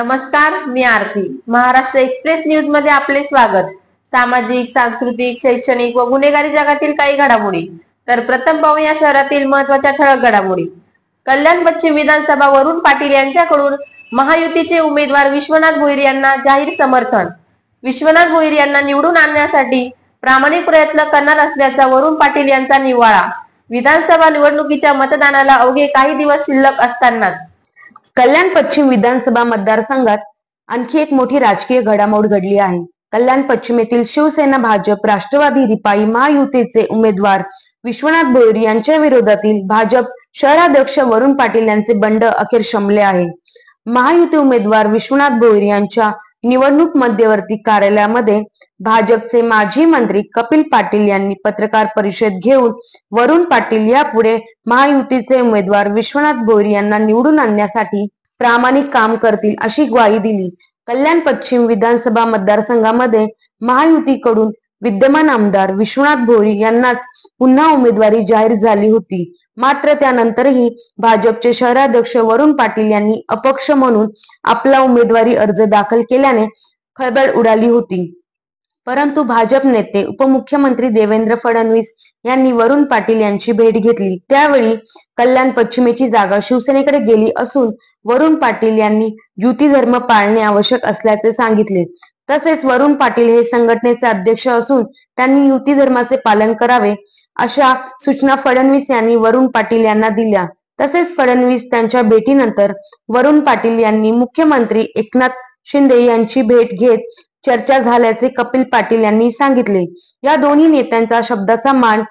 नमस्कार, मी आरती. Maharashtra express news मध्ये आपले स्वागत. सामाजिक, सांस्कृतिक, शैक्षणिक व गुन्हेगारी जगातील काही घडामोडी. तर प्रथम पाहूया शहरातील महत्त्वाच्या ठळक घडामोडी. कल्याण पश्चिम विधानसभा वरुण पाटील यांच्याकडून महायुतीचे उमेदवार विश्वनाथ भोईर यांना जाहीर समर्थन. विश्वनाथ भोईर यांना निवडून आणण्यासाठी प्रामाणिक प्रयत्न करणार असल्याचा वरुण पाटील यांचा निर्वाळा. विधानसभा निवडणुकीच्या मतदानाला अवघे काही दिवस शिल्लक असतानाच कल्याण पश्चिम विधानसभा मतदारसंघात आणखी एक मोठी राजकीय घडामोड घडली आहे. कल्याण पश्चिम येथील शिवसेना, भाजप, राष्ट्रवादी, रिपाई महायुतीचे उमेदवार विश्वनाथ भोईर यांच्या विरोधातील भाजप शहराध्यक्ष वरुण पाटील यांचे बंड अखेर शमले आहे. महायुती उमेदवार विश्वनाथ भोईर यांच्या निवडणूक मध्यवर्ती कार्यालयामध्ये भाजपचे माजी मंत्री कपिल पाटील यांनी पत्रकार परिषद घेऊन वरुण पाटील यापुढे महायुतीचे उमेदवार विश्वनाथ भोईर यांना निवडून आणण्यासाठी प्रामाणिक काम करतील अशी ग्वाही दिली. कल्याण पश्चिम विधानसभा मतदारसंघामध्ये महायुतीकडून विद्यमान आमदार विश्वनाथ भोईर यांनाच पुन्हा उमेदवारी जाहीर झाली होती. मात्र त्यानंतरही भाजपचे शहराध्यक्ष वरुण पाटील यांनी अपक्ष म्हणून आपला उमेदवारी अर्ज दाखल केल्याने खळबळ उडाली होती. परंतु भाजप नेते उपमुख्यमंत्री देवेंद्र फडणवीस यांनी वरुण पाटील यांची भेट घेतली. त्यावेळी कल्याण पश्चिमेची जागा शिवसेनेकडे गेली असून वरुण पाटील यांनी युती धर्म पाळणे आवश्यक असल्याचे सांगितले. तसेच वरुण पाटील हे संघटनेचे अध्यक्ष असून त्यांनी युती धर्माचे पालन करावे अशा सूचना फडणवीस यांनी वरुण पाटील यांना दिल्या. तसेच फडणवीस त्यांच्या भेटीनंतर वरुण पाटील यांनी मुख्यमंत्री एकनाथ शिंदे यांची भेट घेत चर्चा झाल्याचे कपिल पाटील यांनी सांगितले. या दोन्ही नेत्यांचा शब्दाचा मान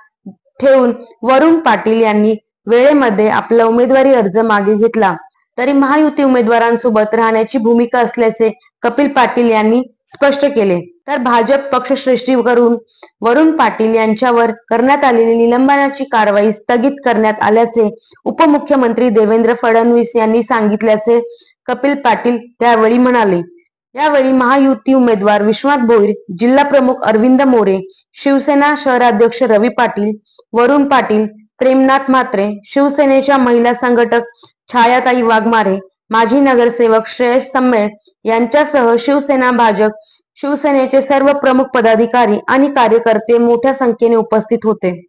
ठेवून वरुण पाटील यांनी वेळेमध्ये आपला उमेदवारी अर्ज मागे घेतला. तरी महायुती उमेदवारांसोबत राहण्याची भूमिका असल्याचे कपिल पाटील यांनी स्पष्ट केले. तर भाजप पक्षश्रेष्ठी करून वरुण पाटील यांच्यावर करण्यात आलेली निलंबनाची कारवाई स्थगित करण्यात आल्याचे उपमुख्यमंत्री देवेंद्र फडणवीस यांनी सांगितल्याचे कपिल पाटील त्यावेळी म्हणाले. यावेळी महायुती उमेदवार विश्वनाथ भोईर, जिल्हा प्रमुख अरविंद मोरे, शिवसेना शहराध्यक्ष रवी पाटील, वरुण पाटील, प्रेमनाथ म्हात्रे, शिवसेनेच्या महिला संघटक छायाताई वाघमारे, माजी नगरसेवक श्रेयस सम्मेळ यांच्यासह शिवसेना, भाजप, शिवसेनेचे सर्व प्रमुख पदाधिकारी आणि कार्यकर्ते मोठ्या संख्येने उपस्थित होते.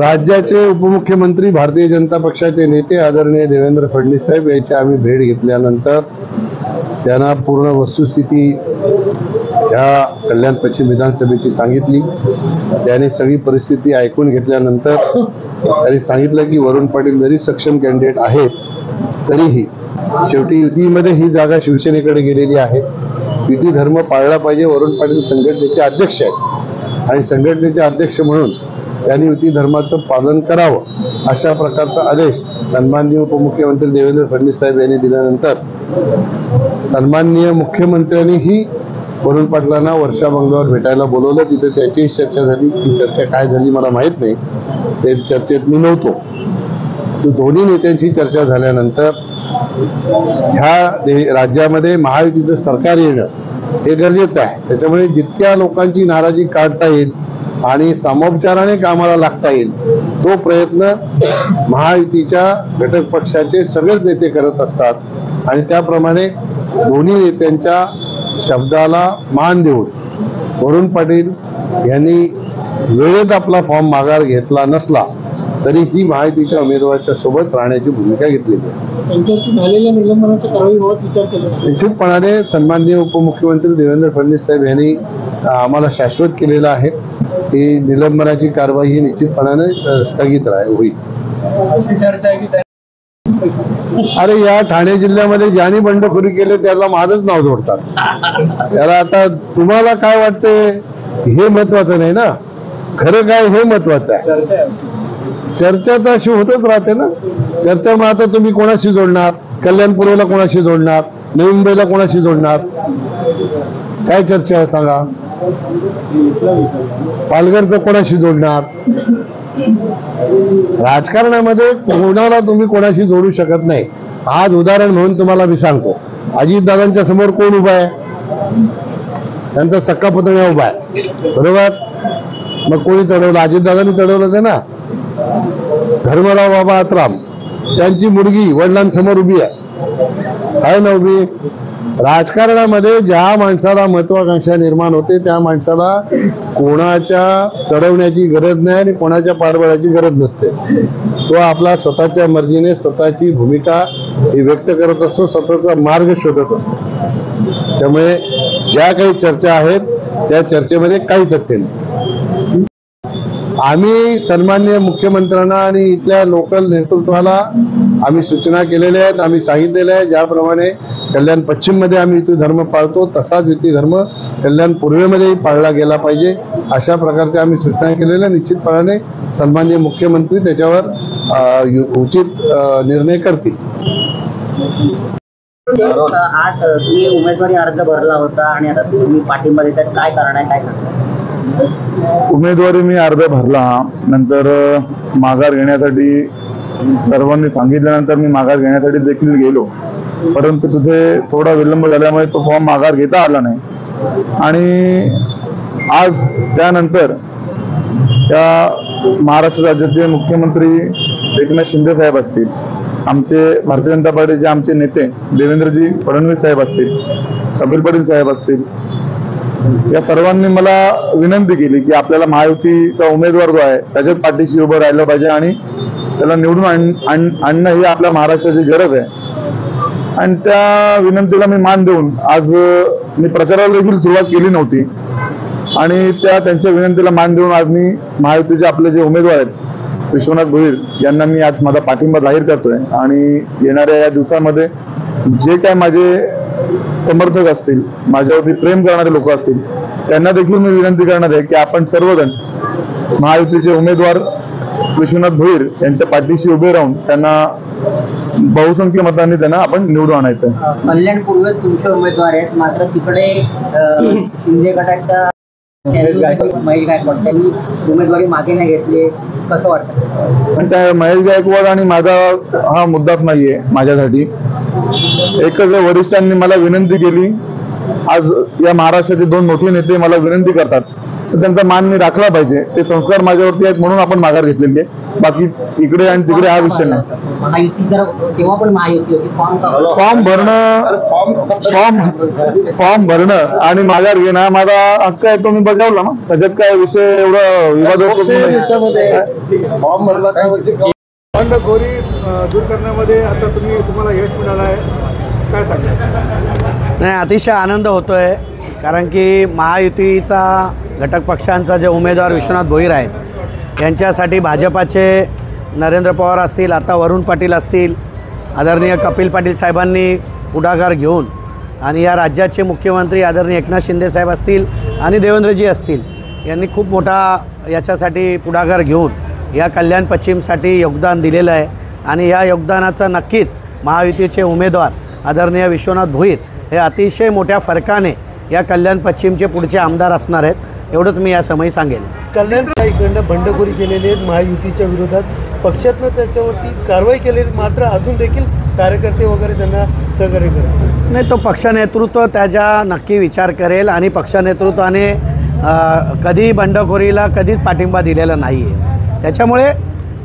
राज्याचे उपमुख्यमंत्री, भारतीय जनता पक्षाचे नेते आदरणीय देवेंद्र फडणवीस साहेब यांची आम्ही भेट घेतल्यानंतर त्यांना पूर्ण वस्तुस्थिती ह्या कल्याण पश्चिम विधानसभेची सांगितली. त्याने सगळी परिस्थिती ऐकून घेतल्यानंतर त्यांनी सांगितलं की वरुण पाटील जरी सक्षम कॅन्डिडेट आहेत तरीही शेवटी युतीमध्ये ही जागा शिवसेनेकडे गेलेली आहे. युती धर्म पाळला पाहिजे. वरुण पाटील संघटनेचे अध्यक्ष आहेत आणि संघटनेचे अध्यक्ष म्हणून त्यांनी युती धर्माचं पालन करावं अशा प्रकारचा आदेश सन्माननीय उपमुख्यमंत्री देवेंद्र फडणवीस साहेब यांनी दिल्यानंतर सन्माननीय मुख्यमंत्र्यांनीही वरुण पाटलांना वर्षा बंगल्यावर भेटायला बोलवलं. तिथे त्याचीही चर्चा झाली. ती चर्चा काय झाली मला माहीत नाही, ते चर्चेत मी नव्हतो. तो दोन्ही नेत्यांची चर्चा झाल्यानंतर ह्या राज्यामध्ये महायुतीचं सरकार येणं हे गरजेचं आहे. त्याच्यामुळे जितक्या लोकांची नाराजी काढता येईल आणि सामोपचाराने कामाला लागता येईल तो प्रयत्न महायुतीच्या घटक पक्षाचे सगळेच नेते करत असतात आणि त्याप्रमाणे दोन्ही नेत्यांच्या शब्दाला मान देऊन वरुण पाटील यांनी वेळेत आपला फॉर्म माघार घेतला नसला तरी ही महायुतीच्या उमेदवाराच्या सोबत राहण्याची भूमिका घेतलेली आहे. निश्चितपणाने सन्माननीय उपमुख्यमंत्री देवेंद्र फडणवीस साहेब यांनी आम्हाला शाश्वत केलेलं आहे की निलंबनाची कारवाई ही निश्चितपणाने स्थगित होईल. अरे या ठाणे जिल्ह्यामध्ये ज्यांनी बंडखोरी केली त्याला माझंच नाव जोडतात. त्याला आता तुम्हाला काय वाटते हे महत्वाचं नाही ना, खरं काय हे महत्वाचं आहे. चर्चा तर अशी होतच राहते ना. चर्चा मग आता तुम्ही कोणाशी जोडणार? कल्याणपूर्वला कोणाशी जोडणार? नवी मुंबईला कोणाशी जोडणार? काय चर्चा आहे सांगा? पालघरचं कोणाशी जोडणार? राजकारणामध्ये कोणाला तुम्ही कोणाशी जोडू शकत नाही. आज उदाहरण म्हणून तुम्हाला मी सांगतो, अजितदादांच्या समोर कोण उभा आहे? त्यांचा सक्का पुतण्या उभा आहे, बरोबर? मग कोणी चढवलं? अजितदादांनी चढवलं ते ना. धर्मराव बाबा आत्राम त्यांची मुलगी वडिलांसमोर उभी आहे. आहे ना उभी. राजकारणामध्ये ज्या माणसाला महत्वाकांक्षा निर्माण होते त्या माणसाला कोणाच्या चढवण्याची गरज नाही आणि कोणाच्या पाठबळाची गरज नसते. तो आपला स्वतःच्या मर्जीने स्वतःची भूमिका ही व्यक्त करत असतो, स्वतःचा मार्ग शोधत असतो. त्यामुळे ज्या काही चर्चा आहेत त्या चर्चेमध्ये काही तथ्य नाही. आम्ही सन्माननीय मुख्यमंत्र्यांना आणि इथल्या लोकल नेतृत्वाला आम्ही सूचना केलेल्या आहेत. आम्ही सांगितलेल्या आहे ज्याप्रमाणे कल्याण पश्चिम मध्ये आम्ही युती धर्म पाळतो तसाच युती धर्म कल्याण पूर्वेमध्येही पाळला गेला पाहिजे, अशा प्रकारच्या आम्ही सूचना केलेल्या. निश्चितपणाने सन्माननीय मुख्यमंत्री त्याच्यावर उचित निर्णय करतील. आज तुम्ही उमेदवारी अर्ज भरला होता आणि आता तुम्ही पाठिंबा देतात, काय कारण आहे, काय सांगता? उमेदवारी मी अर्ज भरला, नंतर माघार घेण्यासाठी सर्वांनी सांगितल्यानंतर मी माघार घेण्यासाठी देखील गेलो, परंतु तिथे थोडा विलंब झाल्यामुळे तो फॉर्म माघार घेता आला नाही. आणि आज त्यानंतर त्या महाराष्ट्र राज्याचे मुख्यमंत्री एकनाथ शिंदे साहेब असतील, आमचे भारतीय जनता पार्टीचे आमचे नेते देवेंद्रजी फडणवीस साहेब असतील, कपिल पाटील साहेब असतील, या सर्वांनी मला विनंती केली की आपल्याला महायुतीचा उमेदवार जो आहे त्याच्याच पाठीशी उभं राहिलं पाहिजे आणि त्याला निवडून आणणं ही आपल्या महाराष्ट्राची गरज आहे. आणि त्या विनंतीला मी मान देऊन आज मी प्रचाराला देखील सुरुवात केली नव्हती आणि त्यांच्या विनंतीला मान देऊन आज मी महायुतीचे आपले जे उमेदवार आहेत विश्वनाथ भोईर यांना मी आज माझा पाठिंबा जाहीर करतोय. आणि येणाऱ्या या दिवसामध्ये जे काय माझे समर्थक असतील, माझ्यावरती प्रेम करणारे लोक असतील, त्यांना देखील मी विनंती करणार आहे की आपण सर्वजण महायुतीचे उमेदवार विश्वनाथ भोईर यांच्या पाठीशी उभे राहून त्यांना बहुसंख्य मतांनी त्यांना आपण निवडून आणायचं. कल्याण पूर्वेत तुमचे उमेदवार आहेत, मात्र तिकडे शिंदे गटाच्या महेश गायकवाड त्यांनी उमेदवारी मागे नाही घेतली, कसं वाटतं? पण त्या महेश गायकवाड आणि माझा हा मुद्दाच नाहीये माझ्यासाठी. एकच वरिष्ठांनी मला विनंती केली, आज या महाराष्ट्राचे दोन मोठे नेते मला विनंती करतात तर त्यांचा मान मी राखला पाहिजे. ते संस्कार माझ्यावरती आहेत म्हणून आपण माघार घेतलेली आहे. बाकी इकडे आणि तिकडे हा विषय नाही. तेव्हा पण महायुती होती, फॉर्म भरणं आणि माघार घेणं हा माझा हक्क आहे, तो मी बजावला ना. त्याच्यात काय विषय एवढा विवाद फॉर्म भरला बंडखोरी दूर करण्यामध्ये आता तुम्हाला यश मिळालं आहे, काय सांगता? नाही, अतिशय आनंद होतोय कारण की महायुतीचा घटक पक्षांचा जे उमेदवार विश्वनाथ भोईर आहेत यांच्यासाठी भाजपाचे नरेंद्र पवार असतील, आता वरुण पाटील असतील, आदरणीय कपिल पाटील साहेबांनी पुढाकार घेऊन आणि या राज्याचे मुख्यमंत्री आदरणीय एकनाथ शिंदे साहेब असतील आणि देवेंद्रजी असतील यांनी खूप मोठा याच्यासाठी पुढाकार घेऊन या कल्याण पश्चिमसाठी योगदान दिलेलं आहे. आणि या योगदानाचं नक्कीच महायुतीचे उमेदवार आदरणीय विश्वनाथ भोईर हे अतिशय मोठ्या फरकाने या कल्याण पश्चिमचे पुढचे आमदार असणार आहेत, एवढंच मी या समयी सांगेन. कल्याणकडनं बंडखोरी केलेली आहे महायुतीच्या विरोधात, पक्षातनं त्याच्यावरती कारवाई केलेली, मात्र अजून देखील कार्यकर्ते वगैरे त्यांना सहकार्य करतात. नाही, तो पक्ष नेतृत्व त्याचा नक्की विचार करेल आणि पक्ष नेतृत्वाने कधी बंडखोरीला कधीच पाठिंबा दिलेला नाही आहे. त्याच्यामुळे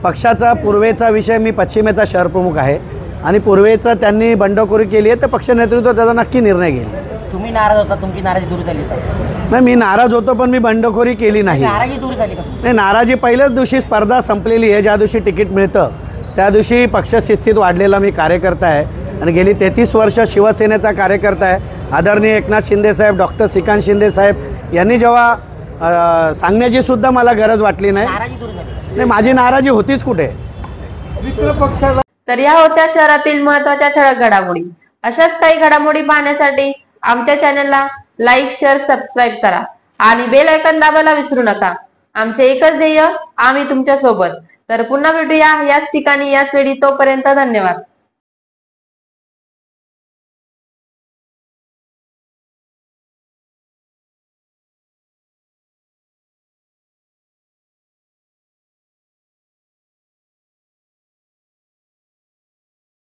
पक्षाचा पूर्वेचा विषय, मी पश्चिमेचा शहर प्रमुख आहे आणि पूर्वेचं त्यांनी बंडखोरी केली आहे तर पक्ष नेतृत्व त्याचा नक्की निर्णय घेईल. तुम्ही नाराज होता, तुमची नाराजी दूर झाली का? नाही, मी नाराज होतो पण मी बंडखोरी केली नाही. नाराजी दूर झाली का? नाही, नाराजी पहिल्याच दिवशी स्पर्धा संपलेली आहे, ज्या दिवशी तिकीट मिळतं त्या दिवशी पक्षशिस्तीत वाढलेला मी कार्यकर्ता आहे आणि गेली 33 वर्ष शिवसेनेचा कार्यकर्ता आहे. आदरणीय एकनाथ शिंदे साहेब, डॉक्टर श्रीकांत शिंदे साहेब यांनी जेव्हा सांगण्याची सुद्धा मला गरज वाटली नाही. नाराजी दूर झाली नाही, माझी नाराजी होतीच कुठे. तर या होत्या शहरातील महत्त्वाच्या ठळक घडामोडी. अशाच काही घडामोडी पाहण्यासाठी आमच्या चॅनलला लाईक, शेअर, सबस्क्राईब करा आणि बेल आयकॉन दाबायला विसरू नका. आमचे एकच ध्येय, आम्ही तुमच्या सोबत. तर पुन्हा भेटूया याच ठिकाणी याच वेळी. तोपर्यंत धन्यवाद.